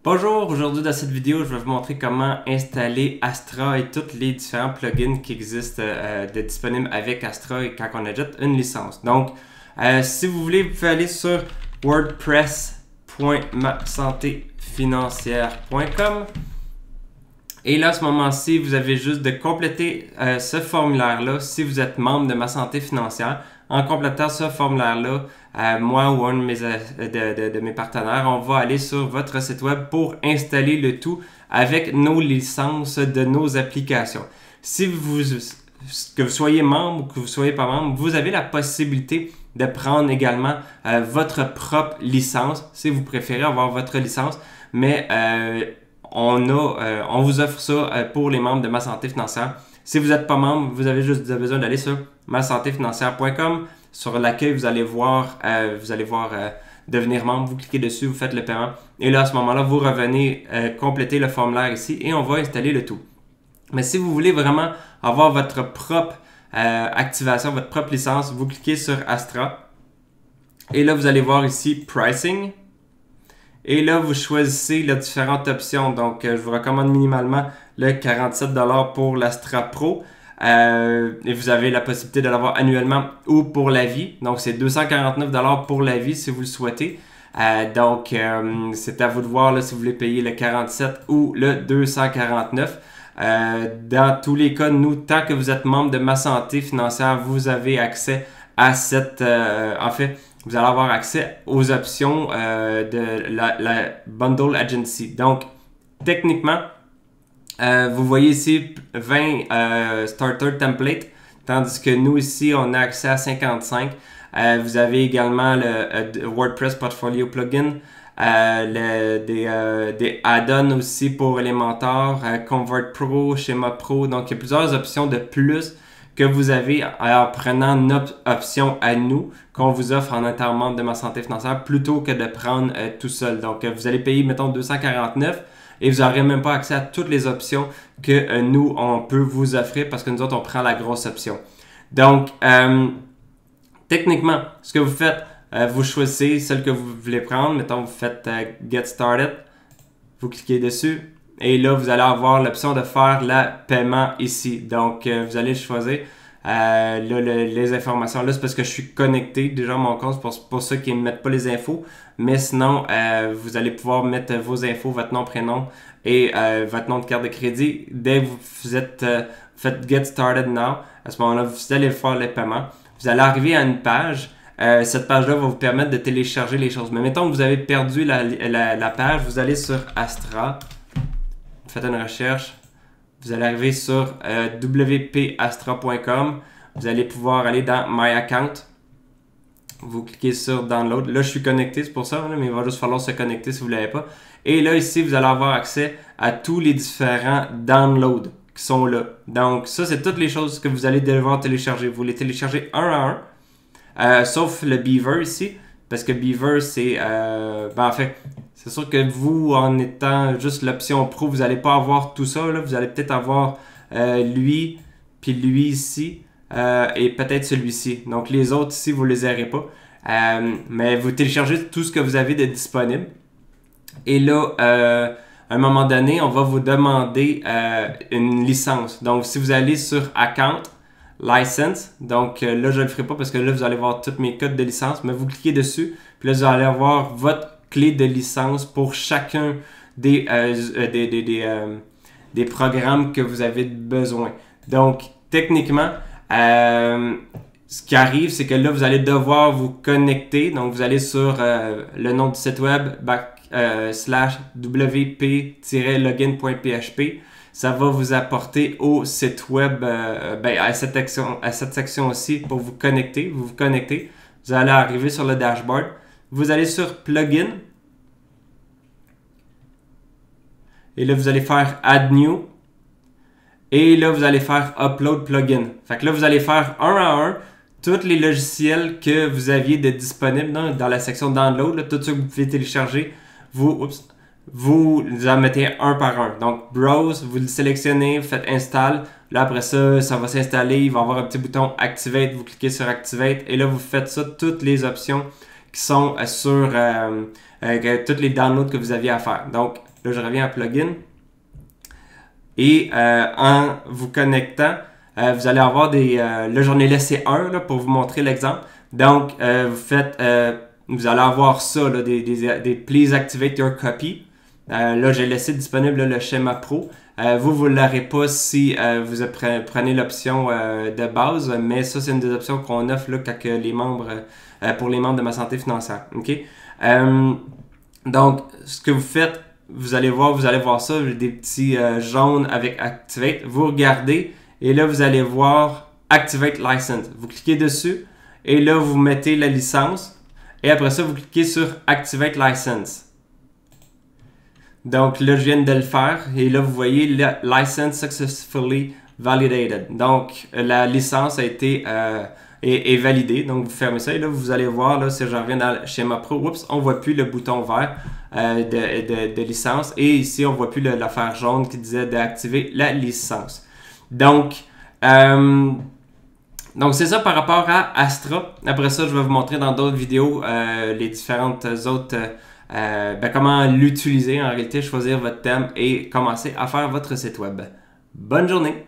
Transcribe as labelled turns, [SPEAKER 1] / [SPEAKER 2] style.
[SPEAKER 1] Bonjour, aujourd'hui dans cette vidéo, je vais vous montrer comment installer Astra et tous les différents plugins qui existent disponibles avec Astra et quand on ajoute une licence. Donc, si vous voulez, vous pouvez aller sur wordpress.masantefinancière.com et là, à ce moment-ci, vous avez juste de compléter ce formulaire-là si vous êtes membre de Ma Santé Financière. En complétant ce formulaire-là, moi ou un de mes partenaires, on va aller sur votre site web pour installer le tout avec nos licences de nos applications. Que vous soyez membre ou que vous ne soyez pas membre, vous avez la possibilité de prendre également votre propre licence, si vous préférez avoir votre licence, mais on vous offre ça pour les membres de Ma Santé Financière. Si vous n'êtes pas membre, vous avez juste besoin d'aller sur masantefinancière.com. Sur l'accueil, vous allez voir devenir membre. Vous cliquez dessus, vous faites le paiement. Et là, à ce moment-là, vous revenez compléter le formulaire ici et on va installer le tout. Mais si vous voulez vraiment avoir votre propre activation, votre propre licence, vous cliquez sur Astra. Et là, vous allez voir ici Pricing. Et là, vous choisissez les différentes options. Donc, je vous recommande minimalement le 47$ pour l'Astra Pro. Et vous avez la possibilité de l'avoir annuellement ou pour la vie. Donc, c'est 249$ pour la vie si vous le souhaitez. Donc, c'est à vous de voir là, si vous voulez payer le 47 ou le 249. Dans tous les cas, nous, tant que vous êtes membre de Ma Santé Financière, vous avez accès à cette... en fait, vous allez avoir accès aux options de la Bundle Agency. Donc, techniquement, vous voyez ici 20 Starter Template, tandis que nous ici, on a accès à 55. Vous avez également le WordPress Portfolio Plugin, des add-ons aussi pour Elementor, Convert Pro, Schema Pro. Donc, il y a plusieurs options de plus que vous avez en prenant notre option à nous, qu'on vous offre en étant membre de Ma Santé Financière, plutôt que de prendre tout seul. Donc, vous allez payer, mettons, 249 et vous n'aurez même pas accès à toutes les options que nous, on peut vous offrir parce que nous autres, on prend la grosse option. Donc, techniquement, ce que vous faites, vous choisissez celle que vous voulez prendre. Mettons, vous faites Get Started. Vous cliquez dessus. Et là, vous allez avoir l'option de faire le paiement ici. Donc, vous allez choisir là, les informations. Là, c'est parce que je suis connecté déjà à mon compte. C'est pour ça qu'ils ne mettent pas les infos. Mais sinon, vous allez pouvoir mettre vos infos, votre nom, prénom et votre nom de carte de crédit. Dès que vous faites Get Started Now, à ce moment-là, vous allez faire le paiement. Vous allez arriver à une page. Cette page-là va vous permettre de télécharger les choses. Mais mettons que vous avez perdu la page, vous allez sur Astra. Faites une recherche, vous allez arriver sur wpastra.com, vous allez pouvoir aller dans My Account, vous cliquez sur Download. Là, je suis connecté, c'est pour ça, mais il va juste falloir se connecter si vous ne l'avez pas. Et là, ici, vous allez avoir accès à tous les différents downloads qui sont là. Donc, ça, c'est toutes les choses que vous allez devoir télécharger. Vous les téléchargez un à un, sauf le Beaver ici, parce que Beaver, c'est... en fait... C'est sûr que vous, en étant juste l'option Pro, vous n'allez pas avoir tout ça. Là. Vous allez peut-être avoir lui, puis lui ici, et peut-être celui-ci. Donc les autres ici, vous ne les aurez pas. Mais vous téléchargez tout ce que vous avez de disponible. Et là, à un moment donné, on va vous demander une licence. Donc si vous allez sur Account, License, donc là, je ne le ferai pas parce que là, vous allez voir tous mes codes de licence. Mais vous cliquez dessus, puis là, vous allez avoir votre clé de licence pour chacun des programmes que vous avez besoin. Donc, techniquement, ce qui arrive, c'est que là, vous allez devoir vous connecter. Donc, vous allez sur le nom du site web /wp-login.php. Ça va vous apporter au site web, à cette section aussi pour vous connecter. Vous vous connectez. Vous allez arriver sur le dashboard. Vous allez sur Plugin. Et là, vous allez faire Add New. Et là, vous allez faire Upload Plugin. Fait que là, vous allez faire un à un tous les logiciels que vous aviez de disponibles dans la section Download. Là, tout ce que vous pouvez télécharger, vous en mettez un par un. Donc, Browse, vous le sélectionnez, vous faites Install. Là, après ça, ça va s'installer. Il va y avoir un petit bouton Activate. Vous cliquez sur Activate. Et là, vous faites ça, toutes les options qui sont sur tous les downloads que vous aviez à faire. Donc, Là, je reviens à plugin. Et en vous connectant, vous allez avoir des... là, j'en ai laissé un là, pour vous montrer l'exemple. Donc, vous allez avoir ça, là, des Please Activate Your Copy. Là, j'ai laissé disponible là, le schéma pro. Vous ne l'aurez pas si vous prenez l'option de base, mais ça, c'est une des options qu'on offre là, quand les membres, pour les membres de Ma Santé Financière. Okay? Donc, ce que vous faites, vous allez voir ça, des petits jaunes avec Activate. Vous regardez et là, vous allez voir Activate License. Vous cliquez dessus et là, vous mettez la licence et après ça, vous cliquez sur Activate License. Donc là, je viens de le faire et là, vous voyez License Successfully Validated. Donc, la licence a été est validée. Donc, vous fermez ça et là, vous allez voir, là, si je reviens dans le schéma pro, oups, on ne voit plus le bouton vert de licence et ici, on ne voit plus l'affaire jaune qui disait d'activer la licence. Donc, c'est ça par rapport à Astra. Après ça, je vais vous montrer dans d'autres vidéos les différentes autres... comment l'utiliser en réalité, choisir votre thème et commencer à faire votre site web. Bonne journée!